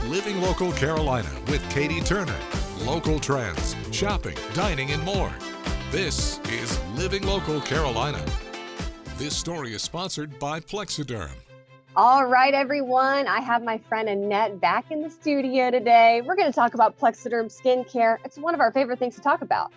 Living Local Carolina with Katie Turner. Local trends, shopping, dining, and more. This is Living Local Carolina. This story is sponsored by Plexiderm. All right, everyone. I have my friend Annette back in the studio today. We're going to talk about Plexiderm skincare. It's one of our favorite things to talk about.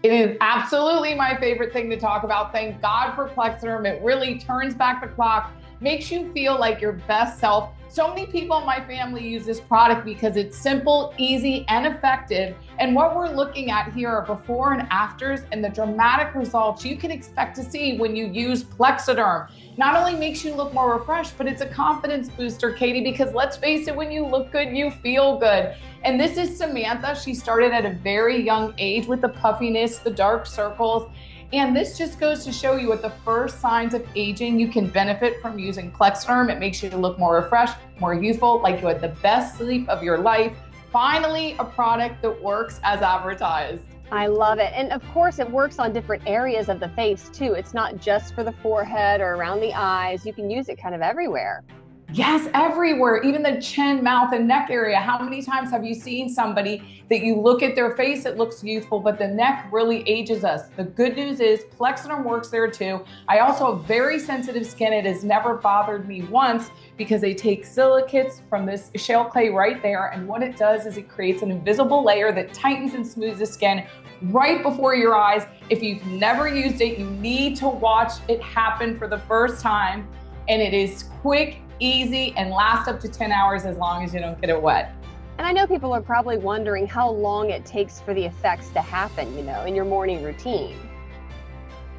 It is absolutely my favorite thing to talk about. Thank God for Plexiderm. It really turns back the clock, makes you feel like your best self. So many people in my family use this product because it's simple, easy, and effective. And what we're looking at here are before and afters and the dramatic results you can expect to see when you use Plexiderm. Not only makes you look more refreshed, but it's a confidence booster, Katie, because let's face it, when you look good, you feel good. And this is Samantha. She started at a very young age with the puffiness, the dark circles. And this just goes to show you at the first signs of aging, you can benefit from using Plexiderm. It makes you look more refreshed, more youthful, like you had the best sleep of your life. Finally, a product that works as advertised. I love it. And of course, it works on different areas of the face too. It's not just for the forehead or around the eyes. You can use it kind of everywhere. Yes, everywhere, even the chin, mouth, and neck area. How many times have you seen somebody that you look at their face, it looks youthful, but the neck really ages us? The good news is Plexiderm works there too. I also have very sensitive skin. It has never bothered me once because they take silicates from this shale clay right there. And what it does is it creates an invisible layer that tightens and smooths the skin right before your eyes. If you've never used it, you need to watch it happen for the first time. And it is quick, easy, and lasts up to 10 hours as long as you don't get it wet. And I know people are probably wondering how long it takes for the effects to happen, in your morning routine.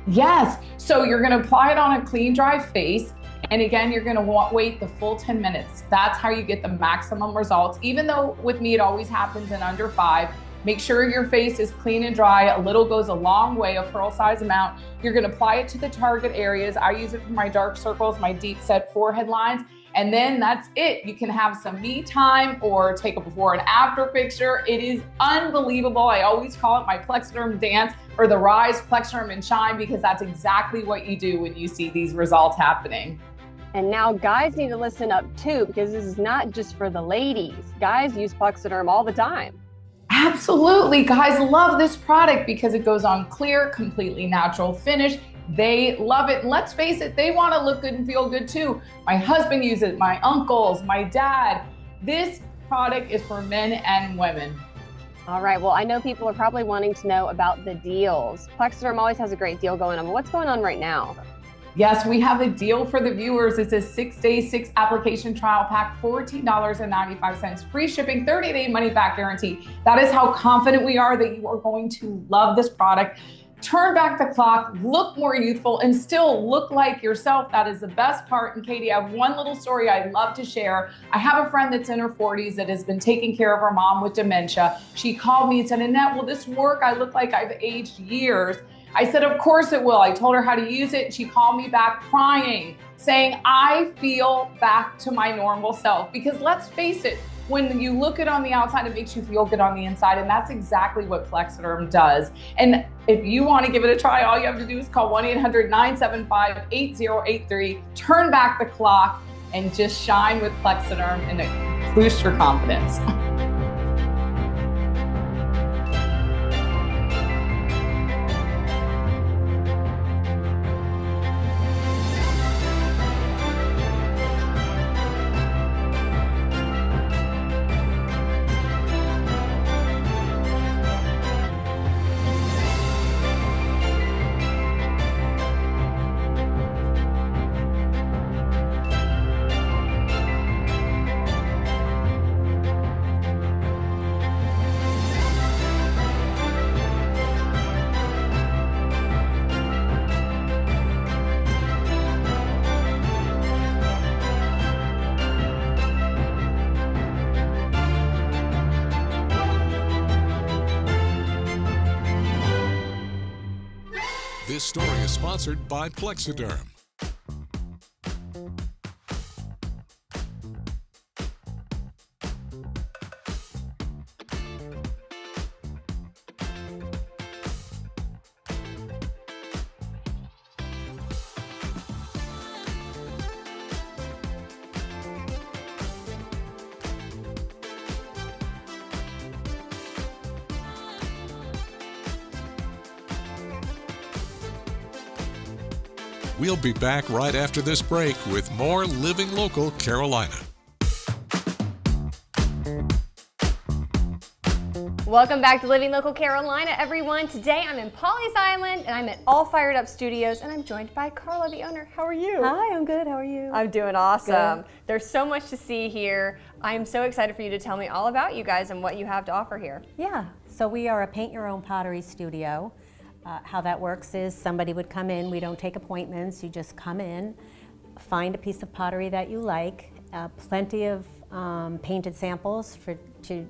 Yes, so you're gonna apply it on a clean, dry face. And again, you're gonna wait the full 10 minutes. That's how you get the maximum results. Even though with me, it always happens in under 5. Make sure your face is clean and dry. A little goes a long way, a pearl size amount. You're gonna apply it to the target areas. I use it for my dark circles, my deep set forehead lines, and then that's it. You can have some me time or take a before and after picture. It is unbelievable. I always call it my Plexiderm dance or the rise, Plexiderm and shine, because that's exactly what you do when you see these results happening. And now guys need to listen up too, because this is not just for the ladies. Guys use Plexiderm all the time. Absolutely. Guys love this product because it goes on clear, completely natural finish. They love it. And let's face it, they want to look good and feel good too. My husband uses it, my uncles, my dad. This product is for men and women. All right. Well, I know people are probably wanting to know about the deals. Plexiderm always has a great deal going on. What's going on right now? Yes, we have a deal for the viewers. It's a 6-day, 6-application trial pack, $14.95, free shipping, 30-day money-back guarantee. That is how confident we are that you are going to love this product. Turn back the clock, look more youthful, and still look like yourself. That is the best part. And Katie, I have one little story I'd love to share. I have a friend that's in her 40s that has been taking care of her mom with dementia. She called me and said, Annette, will this work? I look like I've aged years. I said, of course it will. I told her how to use it. She called me back crying, saying, I feel back to my normal self. Because let's face it, when you look it on the outside, it makes you feel good on the inside. And that's exactly what Plexiderm does. And if you want to give it a try, all you have to do is call 1-800-975-8083, turn back the clock, and just shine with Plexiderm and boost your confidence. This story is sponsored by Plexiderm. We'll be back right after this break with more Living Local Carolina. Welcome back to Living Local Carolina, everyone. Today I'm in Pawleys Island and I'm at All Fired Up Studios and I'm joined by Carla, the owner. How are you? Hi, I'm good. How are you? I'm doing awesome. Good. There's so much to see here. I am so excited for you to tell me all about you guys and what you have to offer here. Yeah, so we are a paint your own pottery studio. How that works is somebody would come in. We don't take appointments. You just come in, find a piece of pottery that you like, plenty of painted samples to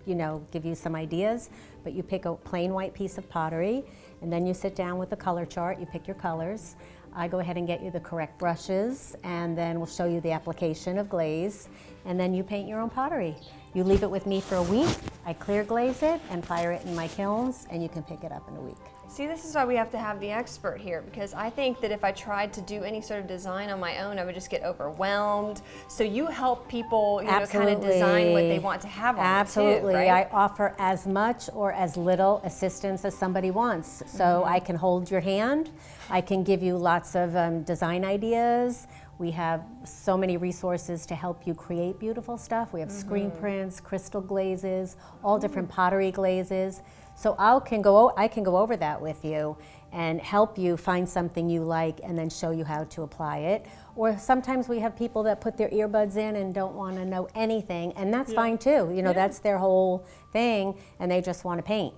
give you some ideas, but you pick a plain white piece of pottery and then you sit down with the color chart, you pick your colors. I go ahead and get you the correct brushes and then we'll show you the application of glaze and then you paint your own pottery. You leave it with me for a week, I clear glaze it and fire it in my kilns and you can pick it up in a week. See, this is why we have to have the expert here, because I think that if I tried to do any sort of design on my own, I would just get overwhelmed. So you help people, kind of design what they want to have on Absolutely. it too, right? I offer as much or as little assistance as somebody wants. So I can hold your hand. I can give you lots of design ideas. We have so many resources to help you create beautiful stuff. We have screen prints, crystal glazes, all different pottery glazes. So I can go over that with you and help you find something you like and then show you how to apply it. Or sometimes we have people that put their earbuds in and don't want to know anything, and that's fine too. That's their whole thing and they just want to paint.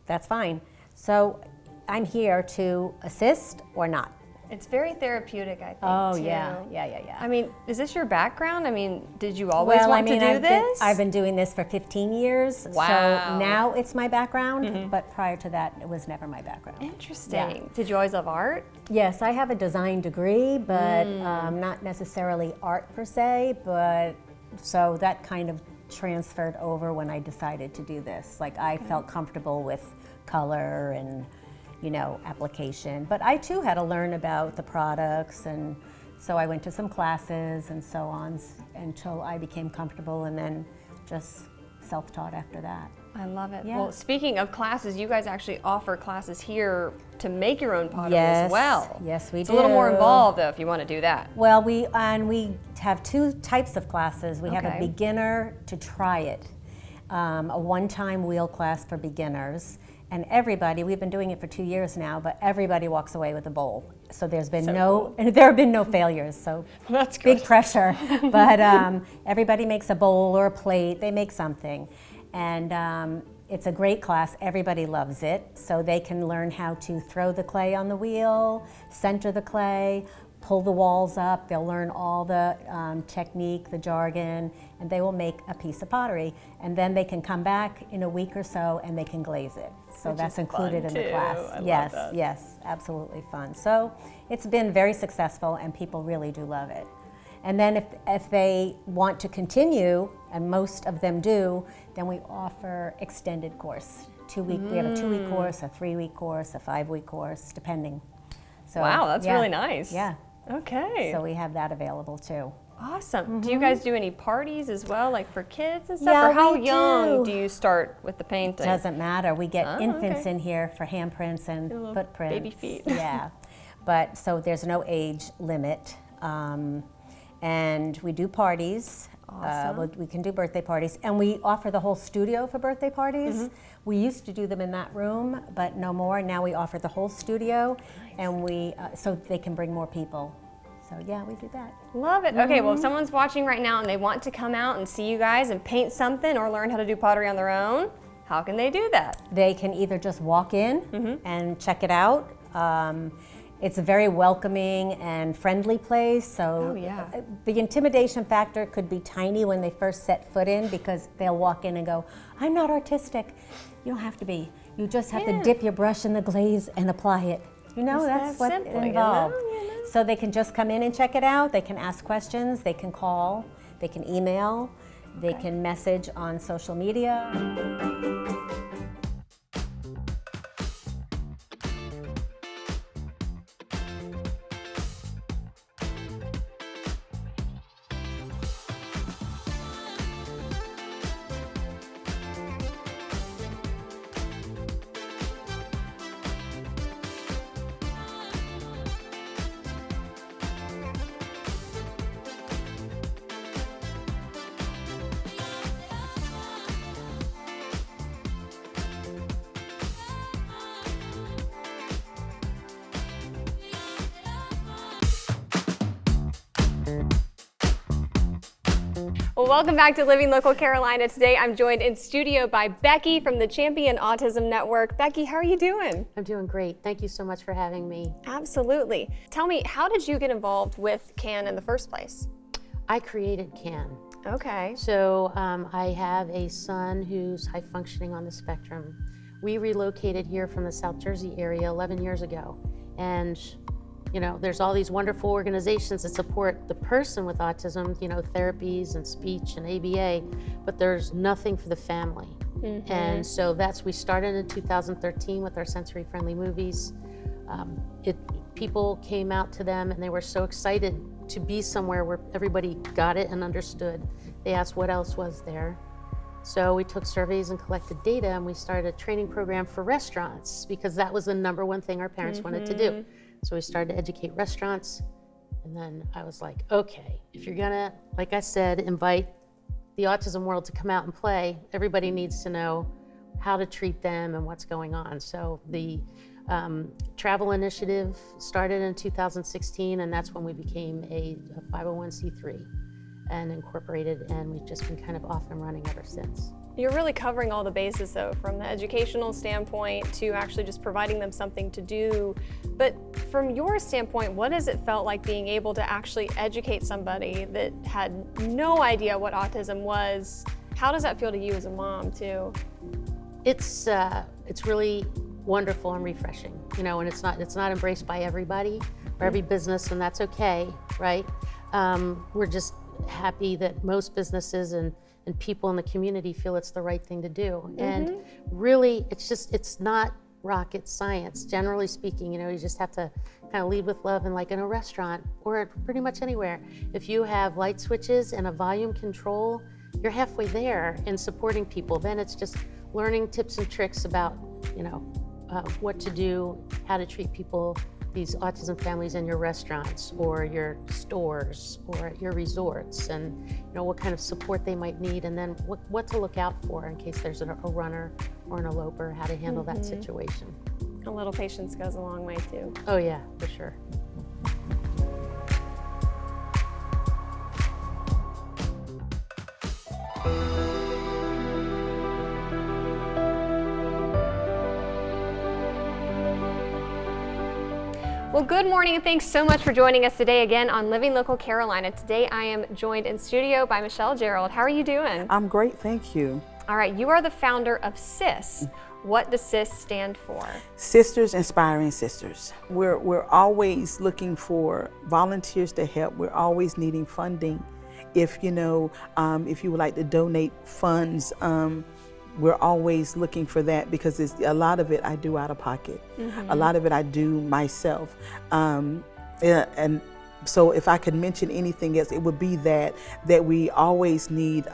That's fine. So I'm here to assist or not. It's very therapeutic, I think, Oh, too. yeah. I mean, is this your background? I mean, did you always want to do this? I've been doing this for 15 years. Wow. So now it's my background, but prior to that, it was never my background. Interesting. Yeah. Did you always love art? Yes, I have a design degree, but not necessarily art per se, but so that kind of transferred over when I decided to do this. Like I felt comfortable with color and application. But I too had to learn about the products, and so I went to some classes and so on until I became comfortable and then just self-taught after that. I love it. Yeah. Well, speaking of classes, you guys actually offer classes here to make your own pottery as well. Yes, we do. It's a little more involved though if you want to do that. Well, we have two types of classes. We have a Okay. beginner to try it, a one-time wheel class for beginners. And everybody, we've been doing it for 2 years now, but everybody walks away with a bowl. So there have been no failures, so That's good. big pressure. But everybody makes a bowl or a plate, they make something. And it's a great class, everybody loves it. So they can learn how to throw the clay on the wheel, center the clay, pull the walls up, they'll learn all the technique, the jargon, and they will make a piece of pottery. And then they can come back in a week or so and they can glaze it. So Which that's is included fun, in the too. class. I love Yes, that. yes, absolutely fun. So it's been very successful and people really do love it. And then if they want to continue, and most of them do, then we offer extended course. We have a 2-week course, a 3-week course, a 5-week course, depending. So, Wow, that's yeah, really nice. Yeah. Okay. So we have that available too. Awesome. Do you guys do any parties as well, like for kids and stuff? Yeah, or how we young do. do you start with the painting? Doesn't matter. We get Oh, infants okay. in here for handprints and Little footprints. baby feet. Yeah. But so there's no age limit. And we do parties. Awesome. We can do birthday parties. And we offer the whole studio for birthday parties. We used to do them in that room, but no more. Now we offer the whole studio, and so they can bring more people. So yeah, we do that. Love it. Okay, well, if someone's watching right now and they want to come out and see you guys and paint something or learn how to do pottery on their own, how can they do that? They can either just walk in and check it out. It's a very welcoming and friendly place. So Oh, yeah. the intimidation factor could be tiny when they first set foot in because they'll walk in and go, I'm not artistic. You don't have to be. You just have to dip your brush in the glaze and apply it. It's That's that what's simple, involved. you know? So they can just come in and check it out. They can ask questions. They can call. They can email. They can message on social media. Well, welcome back to Living Local Carolina. Today I'm joined in studio by Becky from the Champion Autism Network. Becky, how are you doing? I'm doing great. Thank you so much for having me. Absolutely. Tell me, how did you get involved with CAN in the first place? I created CAN. Okay. So I have a son who's high functioning on the spectrum. We relocated here from the South Jersey area 11 years ago. And you know, there's all these wonderful organizations that support the person with autism, you know, therapies and speech and ABA, but there's nothing for the family. And so we started in 2013 with our sensory friendly movies. People came out to them and they were so excited to be somewhere where everybody got it and understood. They asked what else was there. So we took surveys and collected data, and we started a training program for restaurants because that was the number one thing our parents wanted to do. So we started to educate restaurants, and then I was like, okay, if you're gonna, like I said, invite the autism world to come out and play, everybody needs to know how to treat them and what's going on. So the travel initiative started in 2016, and that's when we became a 501c3 and incorporated, and we've just been kind of off and running ever since. You're really covering all the bases though, from the educational standpoint to actually just providing them something to do. But from your standpoint, what has it felt like being able to actually educate somebody that had no idea what autism was? How does that feel to you as a mom too? It's really wonderful and refreshing, you know, and it's not embraced by everybody or every business, and that's okay, right? We're just happy that most businesses and people in the community feel it's the right thing to do. And really, it's not rocket science. Generally speaking, you know, you just have to kind of lead with love, and like in a restaurant or pretty much anywhere, if you have light switches and a volume control, you're halfway there in supporting people. Then it's just learning tips and tricks about, you know, what to do, how to treat people, these autism families in your restaurants or your stores or at your resorts, and you know what kind of support they might need, and then what to look out for in case there's a runner or an eloper, how to handle that situation. A little patience goes a long way too. Oh yeah, for sure. Well, good morning and thanks so much for joining us today again on Living Local Carolina. Today I am joined in studio by Michelle Gerald. How are you doing? I'm great, thank you. All right, you are the founder of SIS. What does SIS stand for? Sisters Inspiring Sisters. We're always looking for volunteers to help. We're always needing funding. If you know, if you would like to donate funds, we're always looking for that, because a lot of it I do out of pocket. A lot of it I do myself. And so if I could mention anything else, it would be that we always need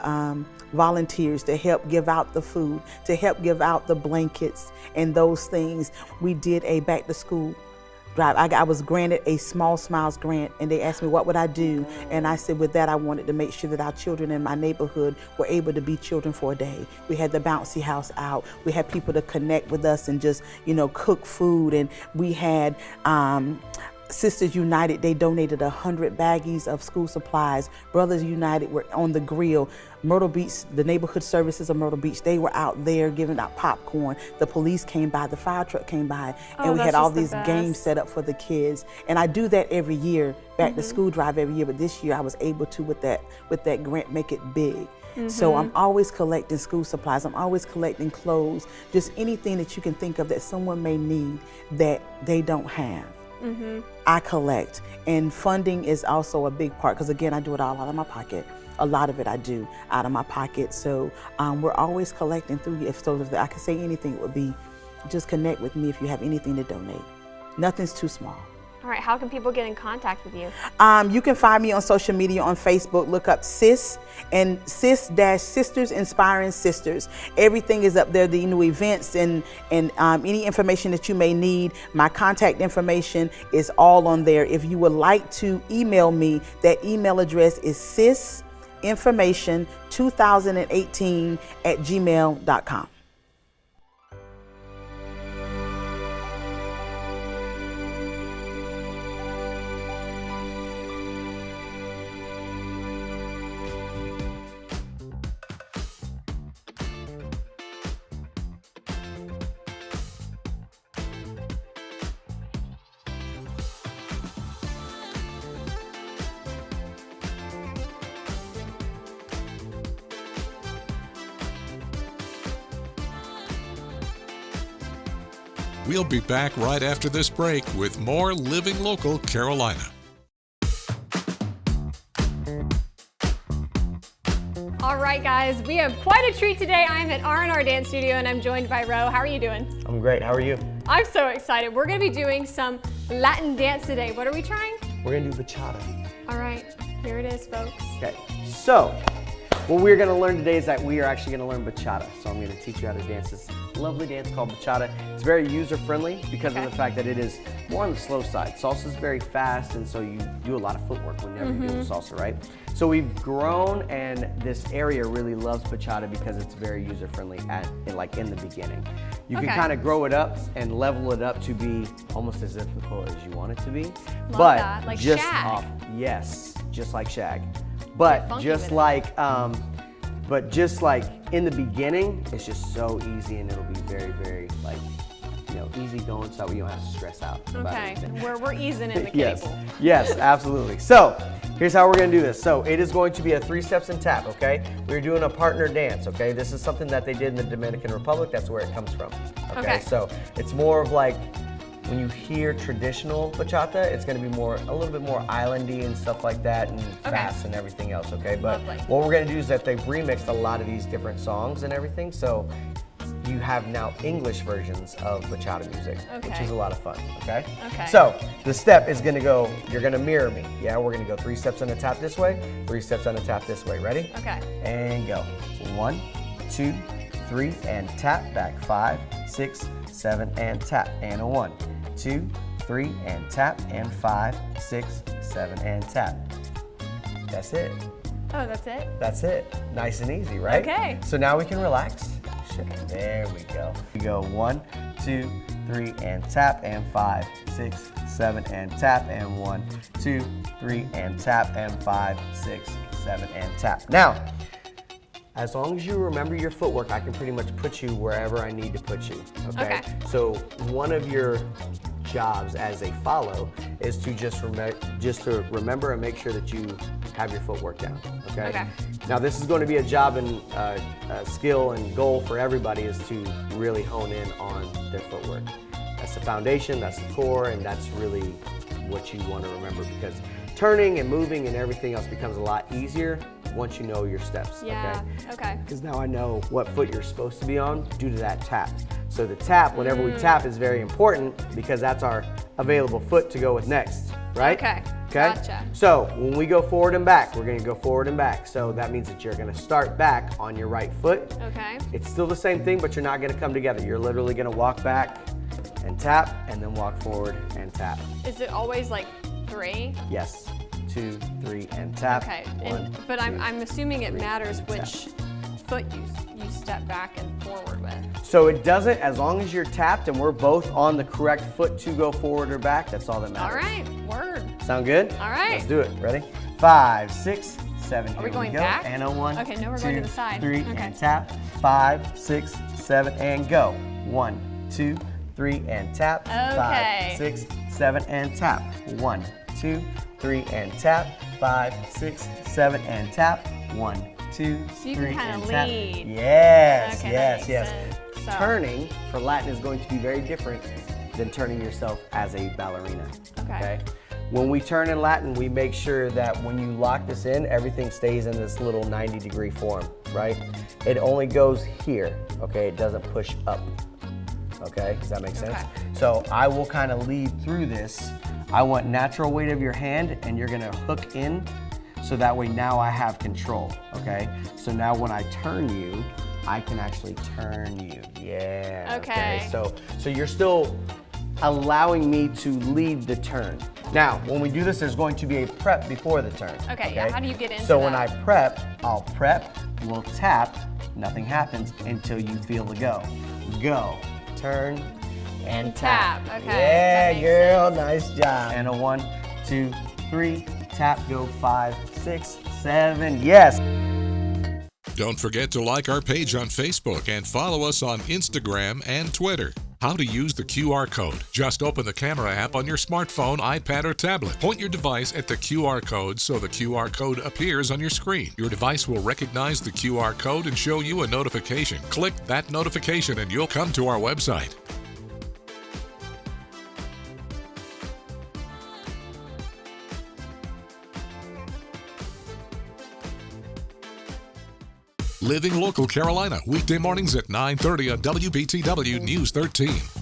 volunteers to help give out the food, to help give out the blankets and those things. We did a back to school drive. I was granted a Small Smiles grant, and they asked me what would I do, and I said with that I wanted to make sure that our children in my neighborhood were able to be children for a day. We had the bouncy house out. We had people to connect with us and just, you know, cook food, and we had Sisters United, they donated 100 baggies of school supplies. Brothers United were on the grill. Myrtle Beach, the neighborhood services of Myrtle Beach, they were out there giving out popcorn. The police came by, the fire truck came by, and we had all these games set up for the kids. And I do that every year, back to school drive every year, but this year I was able to, with that grant, make it big. So I'm always collecting school supplies, I'm always collecting clothes, just anything that you can think of that someone may need that they don't have. I collect, and funding is also a big part, because again, I do it all out of my pocket. A lot of it I do out of my pocket. So we're always collecting through. If I could say anything, it would be just connect with me if you have anything to donate. Nothing's too small. All right, how can people get in contact with you? You can find me on social media, on Facebook. Look up SIS and SIS-Sisters Inspiring Sisters. Everything is up there, the new events and any information that you may need. My contact information is all on there. If you would like to email me, that email address is sisinformation2018@gmail.com. We'll be back right after this break with more Living Local Carolina. All right, guys, we have quite a treat today. I'm at R&R Dance Studio and I'm joined by Ro. How are you doing? I'm great. How are you? I'm so excited. We're going to be doing some Latin dance today. What are we trying? We're going to do bachata. All right, here it is, folks. Okay. So, what we're going to learn today is that we are actually going to learn bachata. So I'm going to teach you how to dance this lovely dance called bachata. It's very user-friendly because of the fact that it is more on the slow side. Salsa is very fast, and so you do a lot of footwork whenever you're doing salsa, right? So we've grown, and this area really loves bachata because it's very user-friendly in the beginning. You can kind of grow it up and level it up to be almost as difficult as you want it to be. Love that. Like just Shag. yes, just like Shag. But just like in the beginning, it's just so easy, and it'll be very, very easy going, so you don't have to stress out about anything. We're easing in the cable. Yes, absolutely. So here's how we're gonna do this. So it is going to be a 3 steps and tap, okay? We're doing a partner dance, okay? This is something that they did in the Dominican Republic. That's where it comes from, okay? So it's more of like, when you hear traditional bachata, it's going to be a little bit more islandy and stuff like that, and fast and everything else, okay? But what we're going to do is that they've remixed a lot of these different songs and everything, so you have now English versions of bachata music, which is a lot of fun, okay? So the step is going to go, you're going to mirror me, yeah? We're going to go 3 steps and a tap this way, 3 steps and a tap this way. Ready? Okay. And go. 1, 2, 3, and tap. Back 5, 6, 7, and tap. And a 1, 2, 3, and tap, and 5, 6, 7, and tap. That's it. Oh, that's it? That's it. Nice and easy, right? Okay. So now we can relax. There we go. We go 1, 2, 3, and tap, and 5, 6, 7, and tap, and 1, 2, 3, and tap, and 5, 6, 7, and tap. Now, as long as you remember your footwork, I can pretty much put you wherever I need to put you, okay? So one of your jobs as a follow is to just remember and make sure that you have your footwork down, okay? Now this is going to be a job and skill and goal for everybody, is to really hone in on their footwork. That's the foundation, that's the core, and that's really what you want to remember, because turning and moving and everything else becomes a lot easier once you know your steps, okay? Because now I know what foot you're supposed to be on due to that tap. So the tap, whenever we tap, is very important because that's our available foot to go with next, right? Okay, gotcha. So when we go forward and back, we're gonna go forward and back. So that means that you're gonna start back on your right foot. Okay. It's still the same thing, but you're not gonna come together. You're literally gonna walk back and tap, and then walk forward and tap. Is it always like 3? Yes. 2, 3, and tap. Okay, but I'm assuming it matters which foot you step back and forward with. So it doesn't, as long as you're tapped and we're both on the correct foot to go forward or back, that's all that matters. All right, word. Sound good? All right. Let's do it. Ready? 5, 6, 7. Are we going go. back? And a 1. Okay, no, we're 2, going to the side. 3, and tap. 5, 6, 7, and go. 1, 2, 3, and tap. Okay. 5, 6, 7, and tap. 1, 2, 3, and tap. 5, 6, 7, and tap. 1, 2, so you 3, can kind and of tap. lead. Yes, Okay, yes, that yes. makes sense. So. Turning for Latin is going to be very different than turning yourself as a ballerina. Okay. When we turn in Latin, we make sure that when you lock this in, everything stays in this little 90-degree form, right? It only goes here, okay? It doesn't push up, okay? Does that make sense? So I will kind of lead through this. I want natural weight of your hand, and you're gonna hook in, so that way now I have control, okay? So now when I turn you, I can actually turn you, yeah. Okay. So you're still allowing me to lead the turn. Now, when we do this, there's going to be a prep before the turn. Okay, yeah, how do you get into So that? when I prep, I'll prep, we'll tap, nothing happens until you feel the go. Go, turn, and tap. Okay, Yeah, that makes girl, sense. nice job. And a 1, 2, 3, tap, go 5, 6, 7, yes. Don't forget to like our page on Facebook and follow us on Instagram and Twitter. How to use the QR code. Just open the camera app on your smartphone, iPad, or tablet. Point your device at the QR code so the QR code appears on your screen. Your device will recognize the QR code and show you a notification. Click that notification and you'll come to our website. Living Local Carolina, weekday mornings at 9:30 on WBTW News 13.